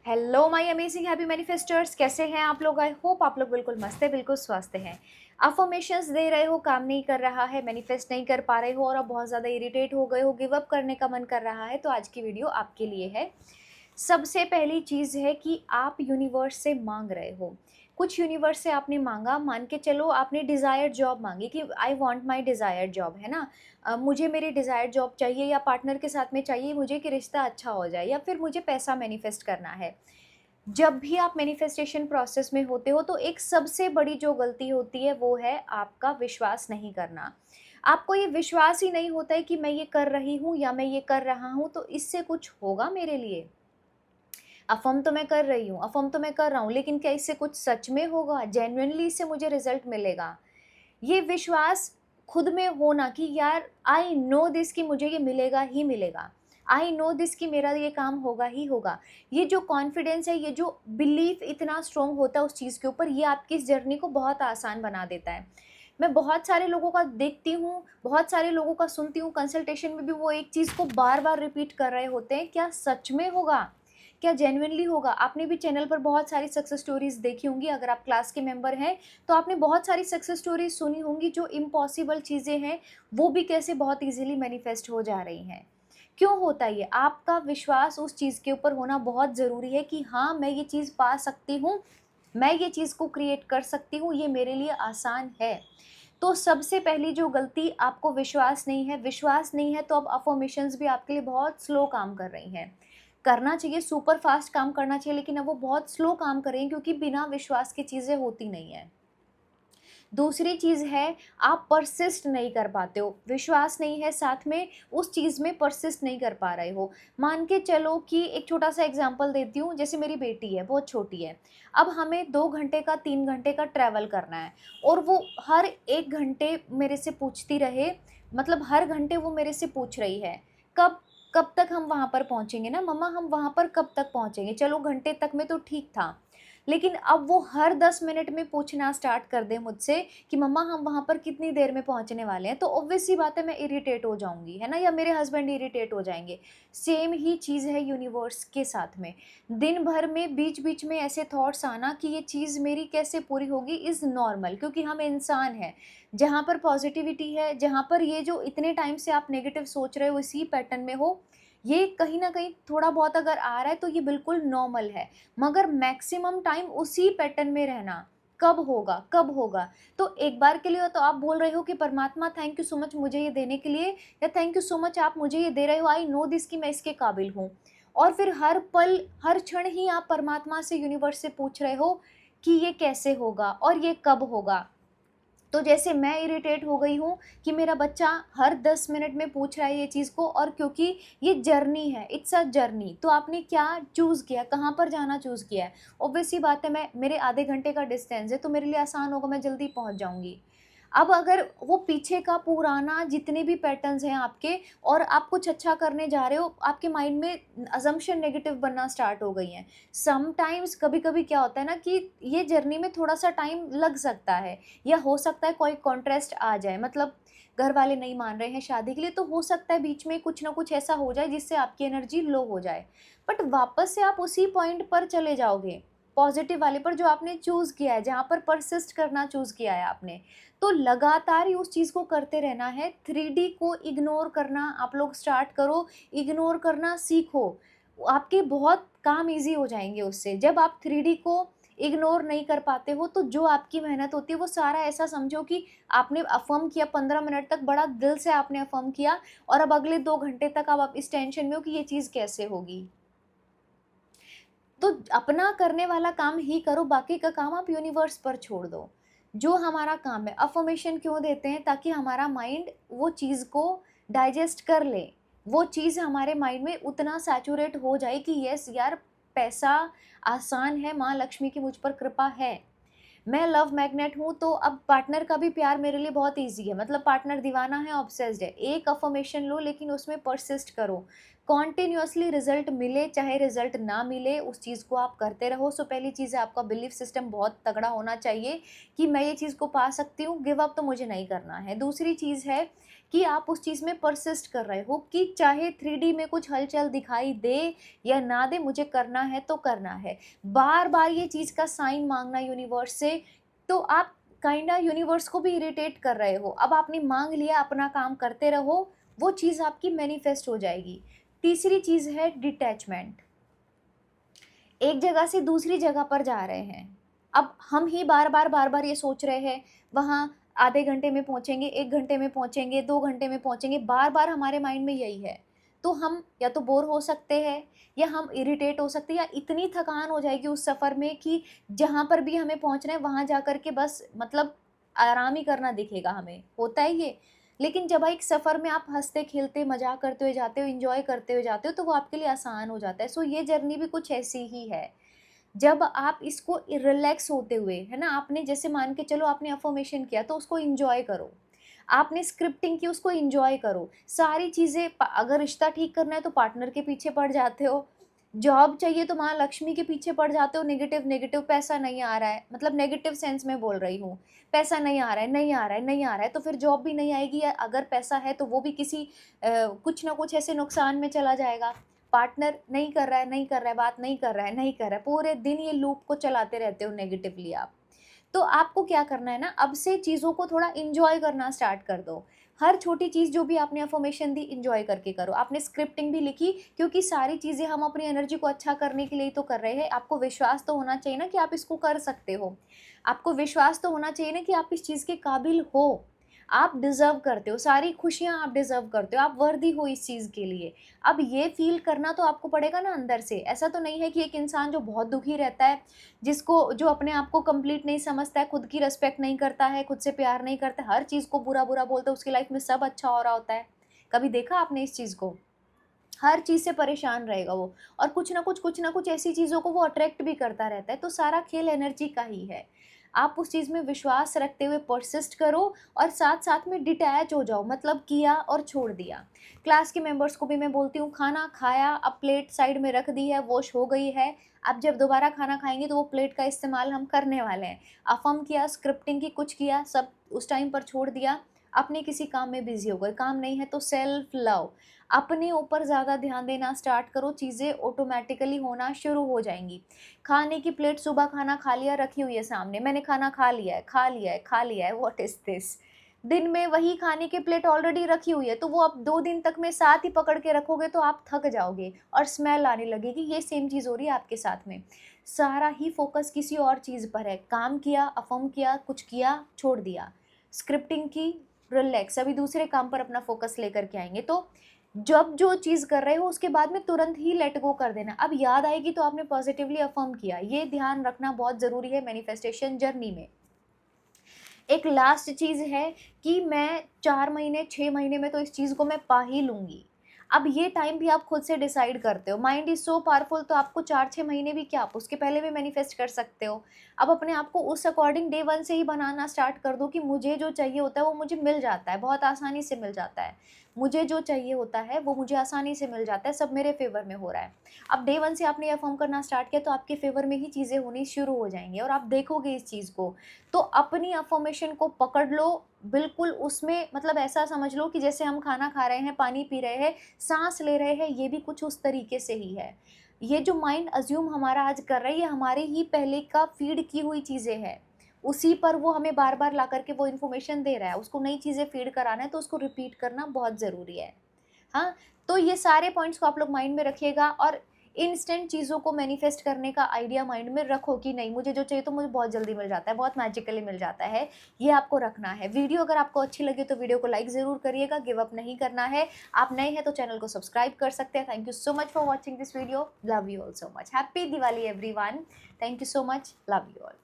Hello my amazing happy मैनिफेस्टर्स, कैसे हैं आप लोग? आई होप आप लोग बिल्कुल मस्त है, बिल्कुल स्वस्थ हैं। अफर्मेशंस दे रहे हो, काम नहीं कर रहा है, मैनिफेस्ट नहीं कर पा रहे हो और आप बहुत ज़्यादा इरिटेट हो गए हो, गिव अप करने का मन कर रहा है, तो आज की वीडियो आपके लिए है। सबसे पहली चीज़ है कि आप यूनिवर्स से मांग रहे हो। कुछ यूनिवर्स से आपने मांगा, मान के चलो आपने डिज़ायर्ड जॉब मांगी कि I want my desired job, है ना? मुझे मेरी डिज़ायर्ड जॉब चाहिए या पार्टनर के साथ में चाहिए मुझे कि रिश्ता अच्छा हो जाए, या फिर मुझे पैसा मैनिफेस्ट करना है। जब भी आप मैनिफेस्टेशन प्रोसेस में होते हो तो एक सबसे बड़ी जो गलती होती है वो है आपका विश्वास नहीं करना। आपको ये विश्वास ही नहीं होता है कि मैं ये कर रही हूँ या मैं ये कर रहा हूँ तो इससे कुछ होगा मेरे लिए। अफ़र्म तो मैं कर रही हूँ, अफ़र्म तो मैं कर रहा हूँ, लेकिन क्या इससे कुछ सच में होगा? जेन्युइनली इससे मुझे रिज़ल्ट मिलेगा? ये विश्वास खुद में होना कि यार आई नो दिस कि मुझे ये मिलेगा ही मिलेगा। आई नो दिस कि मेरा ये काम होगा ही होगा। ये जो कॉन्फिडेंस है, ये जो बिलीफ इतना स्ट्रॉन्ग होता है उस चीज़ के ऊपर, ये आपकी इस जर्नी को बहुत आसान बना देता है। मैं बहुत सारे लोगों का देखती हूँ, बहुत सारे लोगों का सुनती हूँ, कंसल्टेशन में भी वो एक चीज़ को बार-बार रिपीट कर रहे होते हैं, क्या सच में होगा? क्या जेन्युइनली होगा? आपने भी चैनल पर बहुत सारी सक्सेस स्टोरीज़ देखी होंगी, अगर आप क्लास के मेंबर हैं, तो आपने बहुत सारी सक्सेस स्टोरीज़ सुनी होंगी, जो इम्पॉसिबल चीज़ें हैं, वो भी कैसे बहुत ईज़िली मैनिफेस्ट हो जा रही हैं। क्यों होता है ये? आपका विश्वास उस चीज़ के ऊपर होना बहुत ज़रूरी है कि हाँ, मैं ये चीज़ पा सकती हूँ, मैं ये चीज़ को क्रिएट कर सकती हूँ, ये मेरे लिए आसान है। तो सबसे पहली जो गलती, आपको विश्वास नहीं है तो अब अफ़र्मेशंस भी आपके लिए बहुत स्लो काम कर रही हैं। करना चाहिए, सुपर फ़ास्ट काम करना चाहिए, लेकिन अब वो बहुत स्लो काम कर रही हैं क्योंकि बिना विश्वास की चीज़ें होती नहीं हैं। दूसरी चीज़ है, आप परसिस्ट नहीं कर पाते हो, विश्वास नहीं है साथ में उस चीज़ में परसिस्ट नहीं कर पा रहे हो। मान के चलो कि एक छोटा-सा एग्ज़ाम्पल देती हूँ, जैसे मेरी बेटी है, बहुत छोटी है। अब हमें 2 घंटे का, 3 घंटे का ट्रैवल करना है और वो हर 1 घंटे मेरे से पूछती रहे, मतलब हर घंटे वो मेरे से पूछ रही है, "कब कब तक हम वहाँ पर पहुँचेंगे ना मम्मा, हम वहाँ पर कब तक पहुँचेंगे?" चलो घंटे तक में तो ठीक था। लेकिन अब वो हर 10 मिनट में पूछना स्टार्ट कर दे मुझसे कि मम्मा हम वहाँ पर कितनी देर में पहुँचने वाले हैं, तो ऑब्वियस सी बात है मैं इरिटेट हो जाऊँगी, है ना? या मेरे हस्बैंड इरिटेट हो जाएँगे। सेम ही चीज़ है यूनिवर्स के साथ में। दिन भर में बीच-बीच में ऐसे थॉट्स आना कि ये चीज़ मेरी कैसे पूरी होगी इज़ नॉर्मल, क्योंकि हम इंसान हैं। जहाँ पर पॉज़िटिविटी है, जहाँ पर ये जो इतने टाइम से आप नेगेटिव सोच रहे हो इसी पैटर्न में हो, ये कहीं न कहीं थोड़ा बहुत अगर आ रहा है तो ये बिल्कुल नॉर्मल है। मगर मैक्सिमम टाइम उसी पैटर्न में रहना, कब होगा, कब होगा? तो एक बार के लिए तो आप बोल रहे हो कि परमात्मा थैंक यू सो मच मुझे ये देने के लिए, या थैंक यू सो मच आप मुझे ये दे रहे हो, आई नो दिस कि मैं इसके काबिल हूँ। और फिर हर पल, हर क्षण ही आप परमात्मा से, यूनिवर्स से पूछ रहे हो कि ये कैसे होगा और ये कब होगा? तो जैसे मैं इरिटेट हो गई हूँ कि मेरा बच्चा हर 10 मिनट में पूछ रहा है ये चीज़ को, और क्योंकि ये जर्नी है, इट्स अ जर्नी, तो आपने क्या चूज़ किया, कहाँ पर जाना चूज़ किया है? ऑब्वियस सी बात है, मैं मेरे आधे घंटे का डिस्टेंस है तो मेरे लिए आसान होगा, मैं जल्दी पहुँच जाऊँगी। अब अगर वो पीछे का पुराना जितने भी पैटर्न्स हैं आपके, और आप कुछ अच्छा करने जा रहे हो, आपके माइंड में असम्पशन नेगेटिव बनना स्टार्ट हो गई हैं। समटाइम्स कभी-कभी क्या होता है ना कि ये जर्नी में थोड़ा-सा टाइम लग सकता है, या हो सकता है कोई कॉन्ट्रास्ट आ जाए, मतलब घर वाले नहीं मान रहे हैं शादी के लिए, तो हो सकता है बीच में कुछ ना कुछ ऐसा हो जाए जिससे आपकी एनर्जी लो हो जाए। बट वापस से आप उसी पॉइंट पर चले जाओगे, पॉजिटिव वाले पर जो आपने चूज़ किया है, जहाँ पर परसिस्ट करना चूज़ किया है आपने। तो लगातार ही उस चीज़ को करते रहना है, 3D को इग्नोर करना आप लोग स्टार्ट करो, इग्नोर करना सीखो। आपके बहुत काम ईज़ी हो जाएँगे उससे। जब आप 3D को इग्नोर नहीं कर पाते हो, तो जो आपकी मेहनत होती है वो सारा ऐसा समझो कि आपने अफ़र्म किया 15 मिनट तक, बड़ा दिल से आपने अफ़र्म किया, और अब अगले 2 घंटे तक अब आप इस टेंशन में हो कि ये चीज़ कैसे होगी। तो अपना करने वाला काम ही करो, बाकी का काम आप यूनिवर्स पर छोड़ दो। जो हमारा काम है, अफ़र्मेशन क्यों देते हैं? ताकि हमारा माइंड वो चीज़ को डाइजेस्ट कर ले। वो चीज़ हमारे माइंड में उतना सैचुरेट हो जाए कि यस यार, पैसा आसान है, माँ लक्ष्मी की मुझ पर कृपा है। मैं लव मैग्नेट हूँ, तो अब पार्टनर का भी प्यार मेरे लिए बहुत ईज़ी है, मतलब पार्टनर दीवाना है, ऑब्सेस्ड है। एक अफ़र्मेशन लो लेकिन उसमें परसिस्ट करो। कॉन्टिन्यूअसली रिजल्ट मिले चाहे रिजल्ट ना मिले, उस चीज़ को आप करते रहो। सो पहली चीज़ है, आपका बिलीफ सिस्टम बहुत तगड़ा होना चाहिए कि मैं ये चीज़ को पा सकती हूँ, गिव अप तो मुझे नहीं करना है। दूसरी चीज़ है कि आप उस चीज़ में परसिस्ट कर रहे हो कि चाहे 3D में कुछ हलचल दिखाई दे या ना दे, मुझे करना है तो करना है। बार बार ये चीज़ का साइन मांगना यूनिवर्स से, तो आप काइंडा यूनिवर्स को भी इरिटेट कर रहे हो। अब आपने मांग लिया, अपना काम करते रहो, वो चीज़ आपकी मैनिफेस्ट हो जाएगी। तीसरी चीज़ है डिटैचमेंट। एक जगह से दूसरी जगह पर जा रहे हैं, अब हम ही बार बार ये सोच रहे हैं, वहाँ आधे घंटे में पहुँचेंगे, 1 घंटे में पहुँचेंगे, 2 घंटे में पहुँचेंगे, बार-बार हमारे माइंड में यही है। तो हम या तो बोर हो सकते हैं, या हम इरिटेट हो सकते हैं, या इतनी थकान हो जाएगी उस सफ़र में कि जहाँ पर भी हमें पहुँचना है वहाँ जा कर के बस मतलब आराम ही करना दिखेगा हमें, होता है ये। लेकिन जब एक सफ़र में आप हँसते-खेलते, मज़ाक करते हुए जाते हो, एन्जॉय करते हुए जाते हो, तो वो आपके लिए आसान हो जाता है। सो ये जर्नी भी कुछ ऐसी ही है। जब आप इसको रिलैक्स होते हुए, है ना, आपने जैसे मान के चलो आपने अफ़र्मेशन किया तो उसको एन्जॉय करो। आपने स्क्रिप्टिंग की, उसको एन्जॉय करो। सारी चीज़ें प अगर रिश्ता ठीक करना है तो पार्टनर के पीछे पड़ जाते हो। जॉब चाहिए तो माँ लक्ष्मी के पीछे पड़ जाते हो, नेगेटिव पैसा नहीं आ रहा है, मतलब नेगेटिव सेंस में बोल रही हूँ। पैसा नहीं आ रहा है, नहीं आ रहा है, नहीं आ रहा है, तो फिर जॉब भी नहीं आएगी, या अगर पैसा है तो वो भी किसी कुछ ना कुछ ऐसे नुकसान में चला जाएगा। पार्टनर नहीं कर रहा है, नहीं कर रहा है, बात नहीं कर रहा है, नहीं कर रहा है, पूरे दिन ये लूप को चलाते रहते हो नेगेटिवली आप। तो आपको क्या करना है ना, अब से चीज़ों को थोड़ा एन्जॉय करना स्टार्ट कर दो। हर छोटी चीज़ जो भी आपने अफ़र्मेशन दी, एन्जॉय करके करो। आपने स्क्रिप्टिंग भी लिखी, क्योंकि सारी चीज़ें हम अपनी एनर्जी को अच्छा करने के लिए ही तो कर रहे हैं। आपको विश्वास तो होना चाहिए ना कि आप इसको कर सकते हो। आपको विश्वास तो होना चाहिए ना कि आप इस चीज़ के काबिल हो। आप डिज़र्व करते हो, सारी खुशियाँ आप डिज़र्व करते हो, आप वर्दी हो इस चीज़ के लिए। अब ये फ़ील करना तो आपको पड़ेगा ना अंदर से। ऐसा तो नहीं है कि एक इंसान जो बहुत दुखी रहता है, जिसको जो अपने आप को कंप्लीट नहीं समझता है, खुद की रिस्पेक्ट नहीं करता है, खुद से प्यार नहीं करता है, हर चीज़ को बुरा-बुरा बोलता है, उसकी लाइफ़ में सब अच्छा हो रहा होता है। कभी देखा आपने इस चीज़ को? हर चीज़ से परेशान रहेगा वो, और कुछ ना कुछ ऐसी चीज़ों को वो अट्रैक्ट भी करता रहता है। तो सारा खेल एनर्जी का ही है। आप उस चीज़ में विश्वास रखते हुए परसिस्ट करो, और साथ-साथ में डिटैच हो जाओ, मतलब किया और छोड़ दिया। क्लास के मेंबर्स को भी मैं बोलती हूँ, खाना खाया, अब प्लेट साइड में रख दी है, वॉश हो गई है। अब जब दोबारा खाना खाएँगे तो वो प्लेट का इस्तेमाल हम करने वाले हैं। अफ़र्म किया, स्क्रिप्टिंग की, कुछ किया, सब उस टाइम पर छोड़ दिया, अपने किसी काम में बिज़ी हो गए। काम नहीं है तो सेल्फ लव, अपने ऊपर ज़्यादा ध्यान देना स्टार्ट करो, चीज़ें ऑटोमैटिकली होना शुरू हो जाएँगी। खाने की प्लेट, सुबह खाना खा लिया, रखी हुई है सामने, मैंने खाना खा लिया है, खा लिया है, खा लिया है, व्हाट इज़ दिस? दिन में वही खाने की प्लेट ऑलरेडी रखी हुई है, तो वो आप 2 दिन तक में साथ ही पकड़ के रखोगे तो आप थक जाओगे और स्मेल आने लगेगी। ये सेम चीज़ हो रही है आपके साथ में। सारा ही फ़ोकस किसी और चीज़ पर है। काम किया, अफ़र्म किया, कुछ किया, छोड़ दिया। स्क्रिप्टिंग की, रिलैक्स, अभी दूसरे काम पर अपना फ़ोकस लेकर के आएँगे। तो जब जो चीज़ कर रहे हो उसके बाद में तुरंत ही लेट गो कर देना। अब याद आएगी तो आपने पॉज़िटिवली अफ़र्म किया। ये ध्यान रखना बहुत ज़रूरी है मैनिफेस्टेशन जर्नी में। एक लास्ट चीज़ है कि मैं 4 महीने, 6 महीने में तो इस चीज़ को मैं पा ही लूँगी। अब ये टाइम भी आप खुद से डिसाइड करते हो। माइंड इज़ सो पावरफुल, तो आपको 4-6 महीने भी क्या, आप उसके पहले भी मैनिफेस्ट कर सकते हो। अब अपने आप को उस अकॉर्डिंग डे 1 से ही बनाना स्टार्ट कर दो कि मुझे जो चाहिए होता है वो मुझे मिल जाता है, बहुत आसानी से मिल जाता है। मुझे जो चाहिए होता है वो मुझे आसानी से मिल जाता है, सब मेरे फ़ेवर में हो रहा है। अब डे 1 से आपने ये अफ़र्म करना स्टार्ट किया तो आपके फ़ेवर में ही चीज़ें होनी शुरू हो जाएँगी, और आप देखोगे इस चीज़ को। तो अपनी अफ़र्मेशन को पकड़ लो, बिल्कुल उसमें मतलब ऐसा समझ लो कि जैसे हम खाना खा रहे हैं, पानी पी रहे हैं, साँस ले रहे हैं, ये भी कुछ उस तरीके से ही है। ये जो माइंड अज़्यूम हमारा आज कर रहा है, ये हमारे ही पहले का फ़ीड की हुई चीज़ें हैं। उसी पर वो हमें बार-बार ला कर के वो इन्फॉर्मेशन दे रहा है, उसको नई चीज़ें फ़ीड कराना है तो उसको रिपीट करना बहुत ज़रूरी है। हाँ, तो ये सारे पॉइंट्स को आप लोग माइंड में रखिएगा, और इंस्टेंट चीज़ों को मैनिफेस्ट करने का आइडिया माइंड में रखो कि नहीं, मुझे जो चाहिए तो मुझे बहुत जल्दी मिल जाता है, बहुत मैजिकली मिल जाता है, ये आपको रखना है। वीडियो अगर आपको अच्छी लगी तो वीडियो को लाइक ज़रूर करिएगा, गिव अप नहीं करना है। आप नए हैं तो चैनल को सब्सक्राइब कर सकते हैं। Thank you so much for watching this video, love you all so much, happy Diwali everyone, thank you so much, love you all.